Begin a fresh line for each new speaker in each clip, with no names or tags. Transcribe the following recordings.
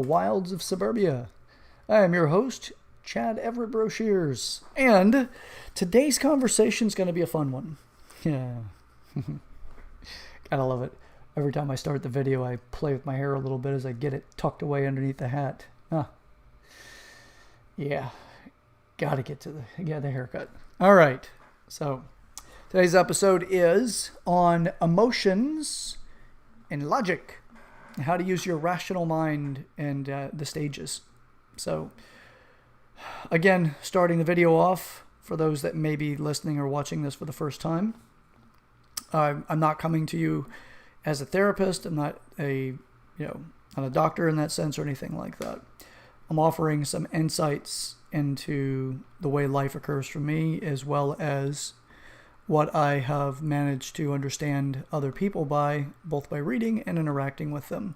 Wilds of Suburbia. I am your host, Chad Everett Brochures, and today's conversation is going to be a fun one. Yeah, gotta love it. Every time I start the video, I play with my hair a little bit as I get it tucked away underneath the hat. Yeah, gotta get to the haircut. All right, so today's episode is on emotions and logic. How to use your rational mind and the stages. So, again, starting the video off, for those that may be listening or watching this for the first time, I'm not coming to you as a therapist. I'm not not a doctor in that sense or anything like that. I'm offering some insights into the way life occurs for me, as well as what I have managed to understand other people both by reading and interacting with them,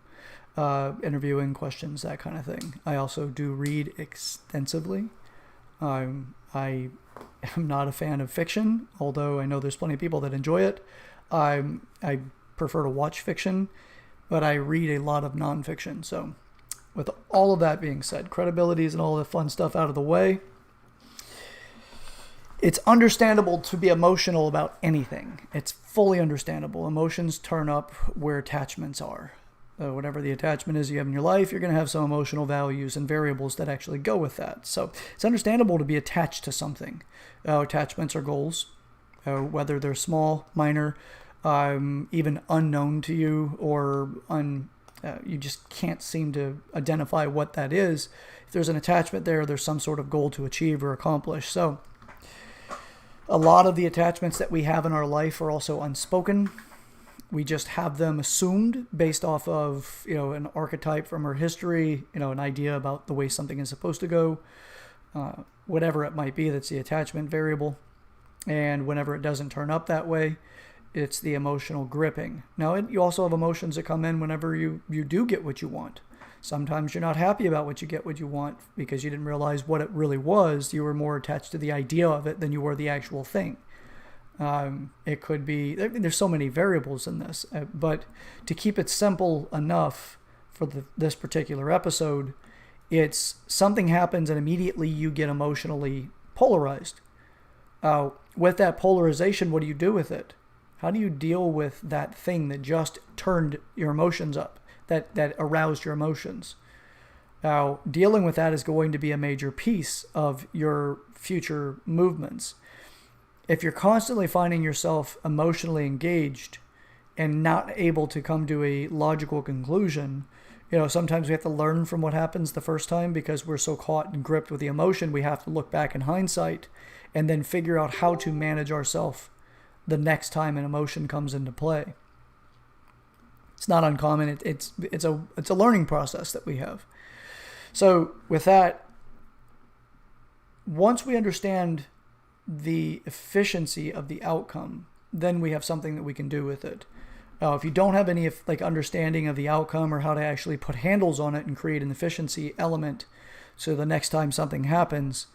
interviewing, questions, that kind of thing. I also do read extensively. I am not a fan of fiction, although I know there's plenty of people that enjoy it. I prefer to watch fiction, but I read a lot of nonfiction. So with all of that being said, credibilities and all the fun stuff out of the way, it's understandable to be emotional about anything. It's fully understandable. Emotions turn up where attachments are. Whatever the attachment is you have in your life, you're going to have some emotional values and variables that actually go with that. So it's understandable to be attached to something. Attachments are goals, whether they're small, minor, even unknown to you, or you just can't seem to identify what that is. If there's an attachment there, there's some sort of goal to achieve or accomplish. So a lot of the attachments that we have in our life are also unspoken. We just have them assumed based off of, an archetype from our history, an idea about the way something is supposed to go, whatever it might be. That's the attachment variable. And whenever it doesn't turn up that way, it's the emotional gripping. Now, you also have emotions that come in whenever you do get what you want. Sometimes you're not happy about what you want because you didn't realize what it really was. You were more attached to the idea of it than you were the actual thing. It could be, there's so many variables in this, but to keep it simple enough for this particular episode, it's something happens and immediately you get emotionally polarized. With that polarization, what do you do with it? How do you deal with that thing that just turned your emotions up? That aroused your emotions. Now, dealing with that is going to be a major piece of your future movements. If you're constantly finding yourself emotionally engaged and not able to come to a logical conclusion, sometimes we have to learn from what happens the first time because we're so caught and gripped with the emotion. We have to look back in hindsight and then figure out how to manage ourselves the next time an emotion comes into play. It's not uncommon. It's a learning process that we have. So with that, once we understand the efficiency of the outcome, then we have something that we can do with it. If you don't have any understanding of the outcome or how to actually put handles on it and create an efficiency element, so the next time something happens,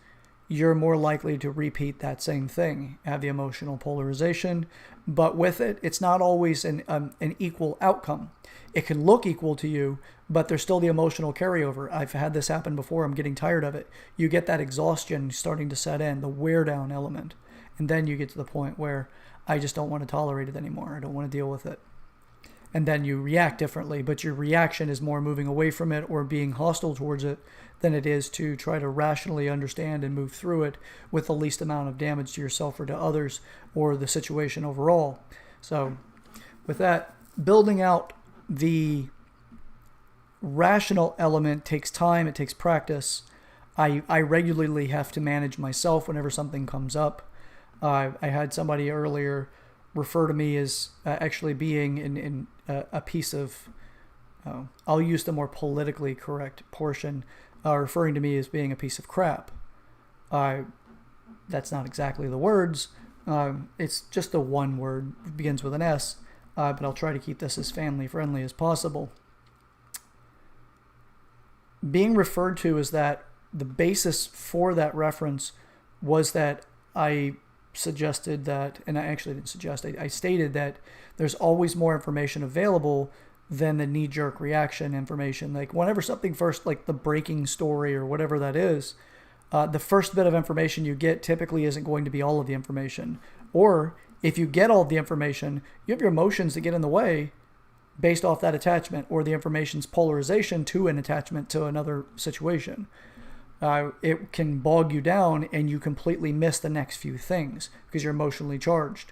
you're more likely to repeat that same thing, have the emotional polarization. But with it, it's not always an equal outcome. It can look equal to you, but there's still the emotional carryover. I've had this happen before. I'm getting tired of it. You get that exhaustion starting to set in, the wear down element. And then you get to the point where I just don't want to tolerate it anymore. I don't want to deal with it. And then you react differently, but your reaction is more moving away from it or being hostile towards it than it is to try to rationally understand and move through it with the least amount of damage to yourself or to others or the situation overall. So with that, building out the rational element takes time, it takes practice. I regularly have to manage myself whenever something comes up. I had somebody earlier refer to me as actually being in a piece of, I'll use the more politically correct portion, referring to me as being a piece of crap. That's not exactly the words. It's just the one word. It begins with an S, but I'll try to keep this as family friendly as possible. Being referred to as that, the basis for that reference was that I suggested that, and I actually didn't suggest, I stated that there's always more information available than the knee-jerk reaction information. Like whenever something first, like the breaking story or whatever that is, the first bit of information you get typically isn't going to be all of the information. Or if you get all of the information, you have your emotions that get in the way based off that attachment or the information's polarization to an attachment to another situation. It can bog you down and you completely miss the next few things because you're emotionally charged.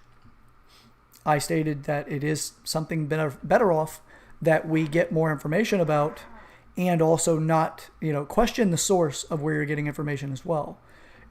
I stated that it is something better off that we get more information about, and also not, question the source of where you're getting information as well.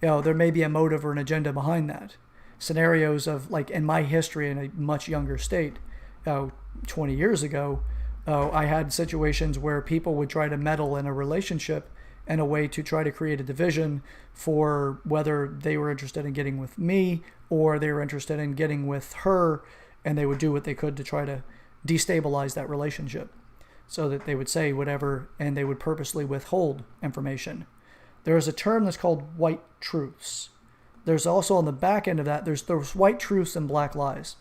There may be a motive or an agenda behind that. Scenarios of, like in my history in a much younger state, 20 years ago, I had situations where people would try to meddle in a relationship in a way to try to create a division for whether they were interested in getting with me or they were interested in getting with her, and they would do what they could to try to destabilize that relationship so that they would say whatever and they would purposely withhold information. There is a term that's called white truths. There's also on the back end of that, there's white truths and black lies.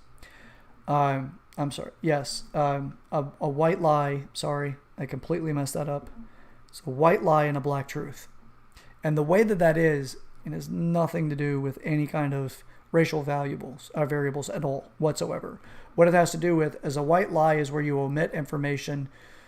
I'm sorry. Yes. A white lie. Sorry. I completely messed that up. It's a white lie and a black truth. And the way that is, it has nothing to do with any kind of racial variables at all whatsoever. What it has to do with is a white lie is where you omit information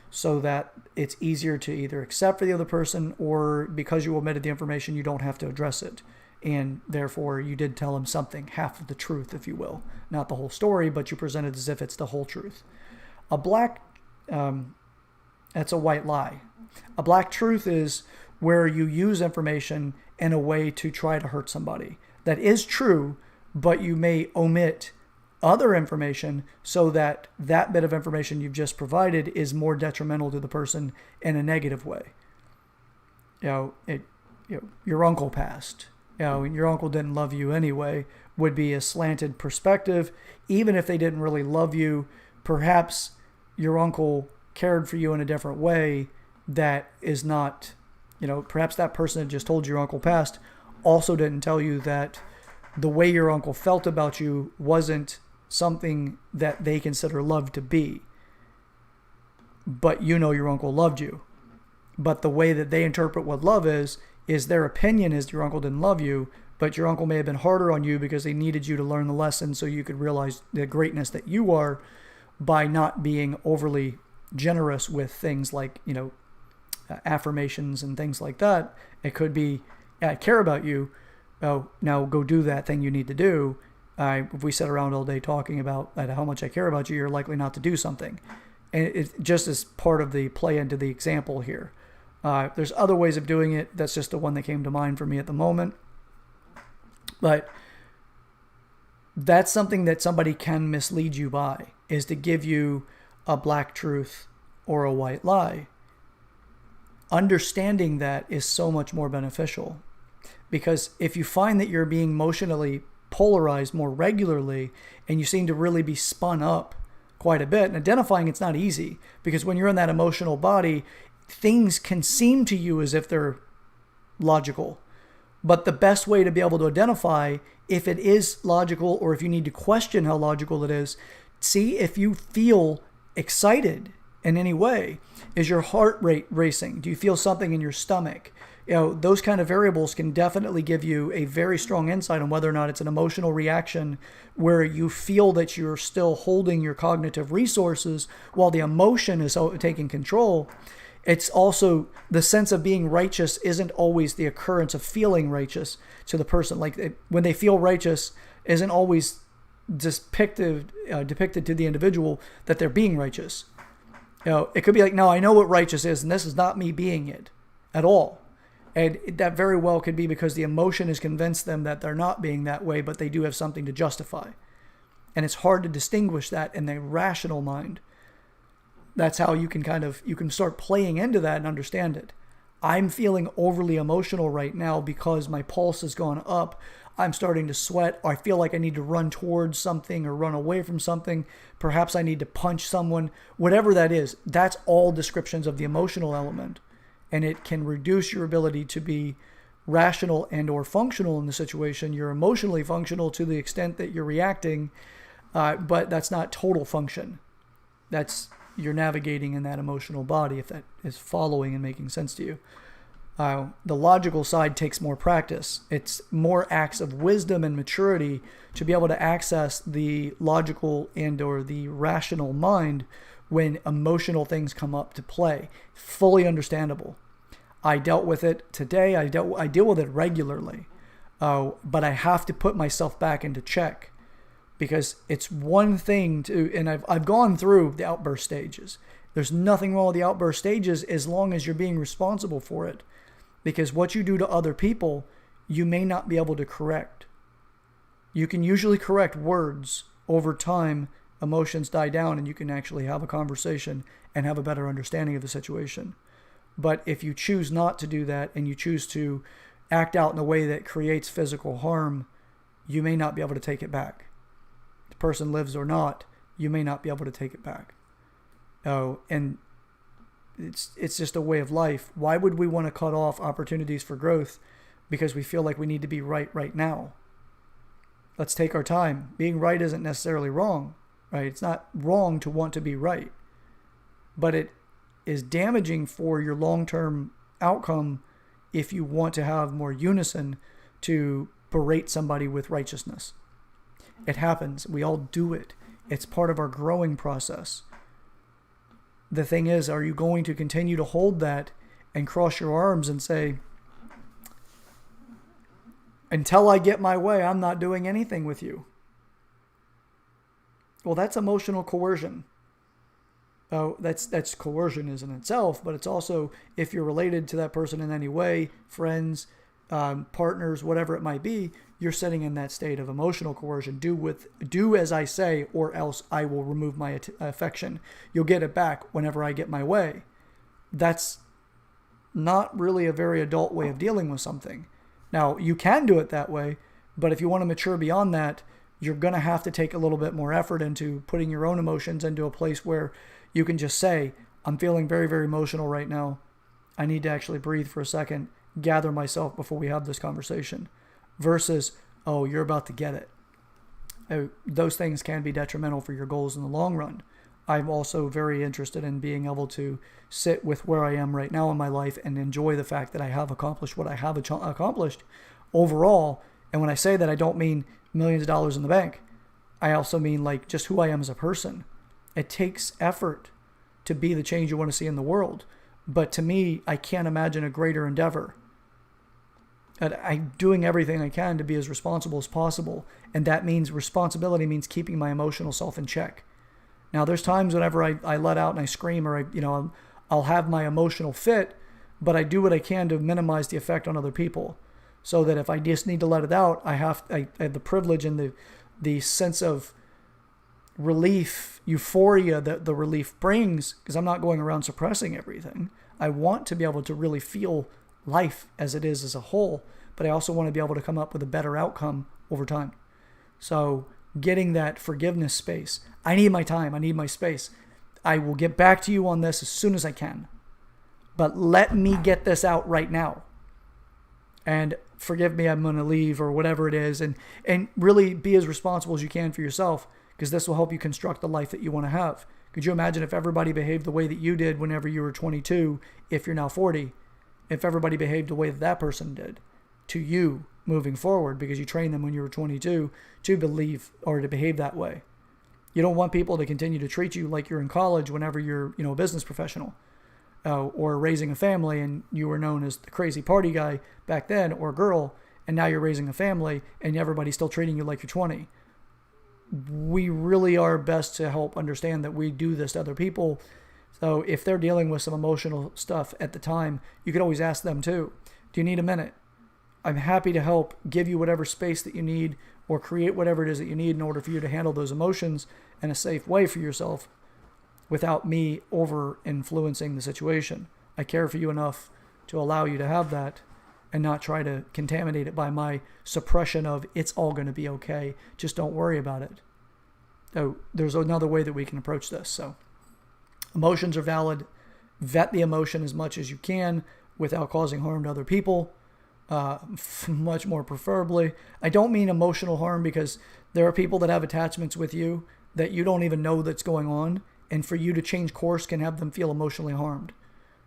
so that it's easier to either accept for the other person, or because you omitted the information, you don't have to address it. And therefore you did tell them something, half of the truth, if you will. Not the whole story, but you present it as if it's the whole truth. A black, that's a white lie. A black truth is where you use information in a way to try to hurt somebody. That is true, but you may omit other information so that that bit of information you've just provided is more detrimental to the person in a negative way. Your uncle passed. And your uncle didn't love you anyway, would be a slanted perspective. Even if they didn't really love you, perhaps your uncle cared for you in a different way that is not, perhaps that person that just told you your uncle passed also didn't tell you that the way your uncle felt about you wasn't something that they consider love to be. But your uncle loved you. But the way that they interpret what love is their opinion is your uncle didn't love you, but your uncle may have been harder on you because they needed you to learn the lesson so you could realize the greatness that you are by not being overly generous with things like, affirmations and things like that. It could be, I care about you. Oh, now go do that thing you need to do. If we sit around all day talking about how much I care about you, you're likely not to do something. And it just is part of the play into the example here. There's other ways of doing it. That's just the one that came to mind for me at the moment. But that's something that somebody can mislead you by, is to give you a black truth or a white lie. Understanding that is so much more beneficial, because if you find that you're being emotionally polarized more regularly and you seem to really be spun up quite a bit, and identifying it's not easy, because when you're in that emotional body, things can seem to you as if they're logical. But the best way to be able to identify if it is logical or if you need to question how logical it is, see if you feel excited in any way. Is your heart rate racing? Do you feel something in your stomach? Those kind of variables can definitely give you a very strong insight on whether or not it's an emotional reaction where you feel that you're still holding your cognitive resources while the emotion is taking control. It's also the sense of being righteous isn't always the occurrence of feeling righteous to the person. Like when they feel righteous isn't always depicted to the individual that they're being righteous. It could be like, no, I know what righteous is, and this is not me being it at all. And that very well could be because the emotion has convinced them that they're not being that way, but they do have something to justify. And it's hard to distinguish that in the rational mind. That's how you can start playing into that and understand it. I'm feeling overly emotional right now because my pulse has gone up. I'm starting to sweat. Or I feel like I need to run towards something or run away from something. Perhaps I need to punch someone. Whatever that is, that's all descriptions of the emotional element. And it can reduce your ability to be rational and or functional in the situation. You're emotionally functional to the extent that you're reacting, but that's not total function. That's you're navigating in that emotional body, if that is following and making sense to you. The logical side takes more practice. It's more acts of wisdom and maturity to be able to access the logical and or the rational mind when emotional things come up to play. Fully understandable. I dealt with it today. I deal with it regularly. But I have to put myself back into check, because it's one thing to, and I've gone through the outburst stages. There's nothing wrong with the outburst stages as long as you're being responsible for it. Because what you do to other people, you may not be able to correct. You can usually correct words over time. Emotions die down and you can actually have a conversation and have a better understanding of the situation. But if you choose not to do that and you choose to act out in a way that creates physical harm, you may not be able to take it back. The person lives or not, you may not be able to take it back. And it's just a way of life. Why would we want to cut off opportunities for growth because we feel like we need to be right now? Let's take our time. Being right isn't necessarily wrong, right? It's not wrong to want to be right, but it is damaging for your long-term outcome if you want to have more unison to berate somebody with righteousness. It happens. We all do it. It's part of our growing process. The thing is, are you going to continue to hold that and cross your arms and say, until I get my way, I'm not doing anything with you? Well, that's emotional coercion. That's coercion in itself, but it's also, if you're related to that person in any way, friends, partners, whatever it might be, you're sitting in that state of emotional coercion. Do as I say, or else I will remove my affection. You'll get it back whenever I get my way. That's not really a very adult way of dealing with something. Now, you can do it that way, but if you want to mature beyond that, you're going to have to take a little bit more effort into putting your own emotions into a place where you can just say, I'm feeling very, very emotional right now. I need to actually breathe for a second, gather myself before we have this conversation. Versus, oh, you're about to get it. Those things can be detrimental for your goals in the long run. I'm also very interested in being able to sit with where I am right now in my life and enjoy the fact that I have accomplished what I have accomplished overall. And when I say that, I don't mean millions of dollars in the bank. I also mean like just who I am as a person. It takes effort to be the change you want to see in the world. But to me, I can't imagine a greater endeavor. And I'm doing everything I can to be as responsible as possible. And that means responsibility means keeping my emotional self in check. Now, there's times whenever I let out and I scream, or I'll have my emotional fit, but I do what I can to minimize the effect on other people. So that if I just need to let it out, I have the privilege and the sense of relief, euphoria that the relief brings, because I'm not going around suppressing everything. I want to be able to really feel life as it is as a whole, but I also want to be able to come up with a better outcome over time. So getting that forgiveness space. I need my time. I need my space. I will get back to you on this as soon as I can, but let me get this out right now. And forgive me, I'm going to leave, or whatever it is. And really be as responsible as you can for yourself, because this will help you construct the life that you want to have. Could you imagine if everybody behaved the way that you did whenever you were 22, if you're now 40? If everybody behaved the way that that person did to you moving forward, because you trained them when you were 22 to believe or to behave that way. You don't want people to continue to treat you like you're in college whenever you're, a business professional, or raising a family and you were known as the crazy party guy back then, or girl, and now you're raising a family and everybody's still treating you like you're 20. We really are best to help understand that we do this to other people. So if they're dealing with some emotional stuff at the time, you could always ask them too, do you need a minute? I'm happy to help give you whatever space that you need, or create whatever it is that you need in order for you to handle those emotions in a safe way for yourself without me over influencing the situation. I care for you enough to allow you to have that and not try to contaminate it by my suppression of it's all going to be okay. Just don't worry about it. So there's another way that we can approach this. So emotions are valid. Vet the emotion as much as you can without causing harm to other people. Much more preferably. I don't mean emotional harm, because there are people that have attachments with you that you don't even know that's going on, And for you to change course can have them feel emotionally harmed.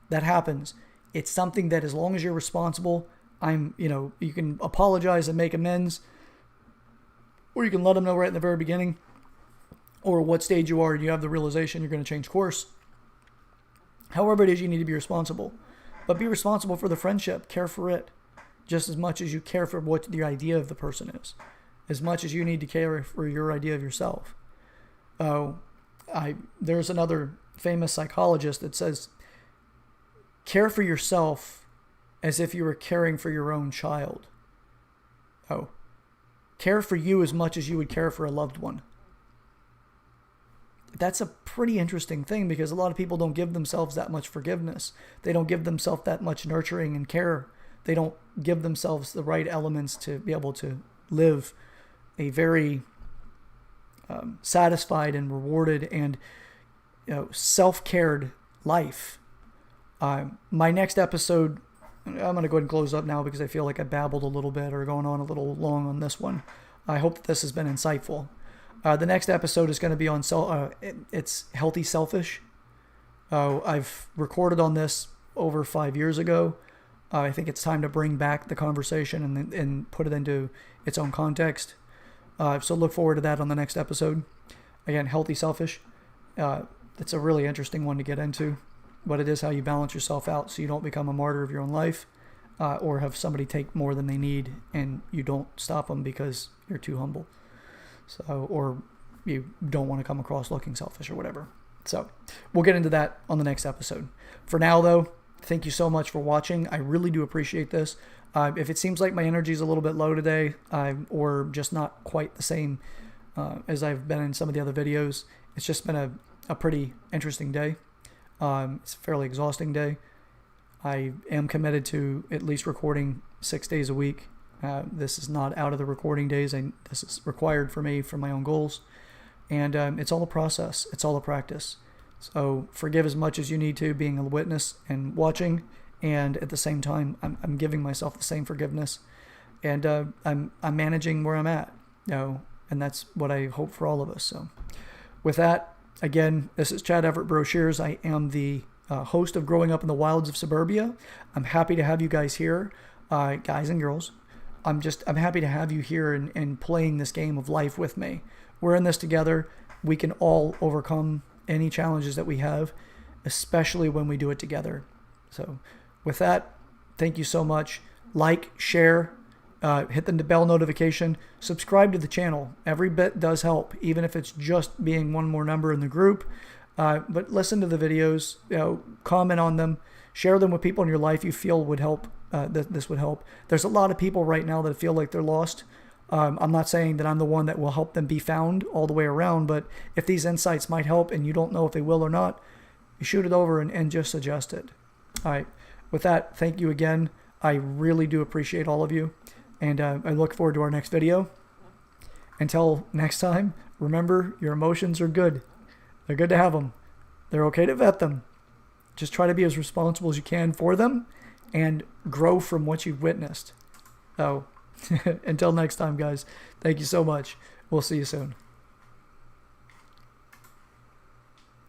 That happens. It's something that as long as you're responsible, you can apologize and make amends, or you can let them know right in the very beginning, or what stage you are and you have the realization you're going to change course. However it is, you need to be responsible. But be responsible for the friendship. Care for it just as much as you care for what the idea of the person is. As much as you need to care for your idea of yourself. There's another famous psychologist that says, care for yourself as if you were caring for your own child. Care for you as much as you would care for a loved one. That's a pretty interesting thing, because a lot of people don't give themselves that much forgiveness. They don't give themselves that much nurturing and care. They don't give themselves the right elements to be able to live a very satisfied and rewarded and self-cared life. My next episode, I'm going to go ahead and close up now because I feel like I babbled a little bit or going on a little long on this one. I hope that this has been insightful. The next episode is going to be on it's healthy selfish. I've recorded on this over 5 years ago. I think it's time to bring back the conversation and put it into its own context. So look forward to that on the next episode. Again, healthy selfish. It's a really interesting one to get into, but it is how you balance yourself out so you don't become a martyr of your own life, or have somebody take more than they need and you don't stop them because you're too humble. So, or you don't want to come across looking selfish or whatever. So we'll get into that on the next episode. For now, though, thank you so much for watching. I really do appreciate this. If it seems like my energy is a little bit low today, or just not quite the same as I've been in some of the other videos, it's just been a pretty interesting day. It's a fairly exhausting day. I am committed to at least recording 6 days a week. This is not out of the recording days. This is required for me for my own goals. And it's all a process. It's all a practice. So forgive as much as you need to, being a witness and watching. And at the same time, I'm giving myself the same forgiveness. And I'm managing where I'm at. And that's what I hope for all of us. So with that, again, this is Chad Everett Brochures. I am the host of Growing Up in the Wilds of Suburbia. I'm happy to have you guys here, guys and girls. I'm happy to have you here and playing this game of life with me. We're in this together. We can all overcome any challenges that we have, especially when we do it together. So with that, thank you so much. Like, share, hit the bell notification, subscribe to the channel. Every bit does help, even if it's just being one more number in the group. But listen to the videos, comment on them, share them with people in your life you feel would help. This would help. There's a lot of people right now that feel like they're lost. I'm not saying that I'm the one that will help them be found all the way around, but if these insights might help and you don't know if they will or not, you shoot it over and just suggest it. All right. With that, thank you again. I really do appreciate all of you, and I look forward to our next video. Until next time, remember, your emotions are good. They're good to have them. They're okay to vet them. Just try to be as responsible as you can for them and grow from what you've witnessed. So until next time, guys, thank you so much. We'll see you soon.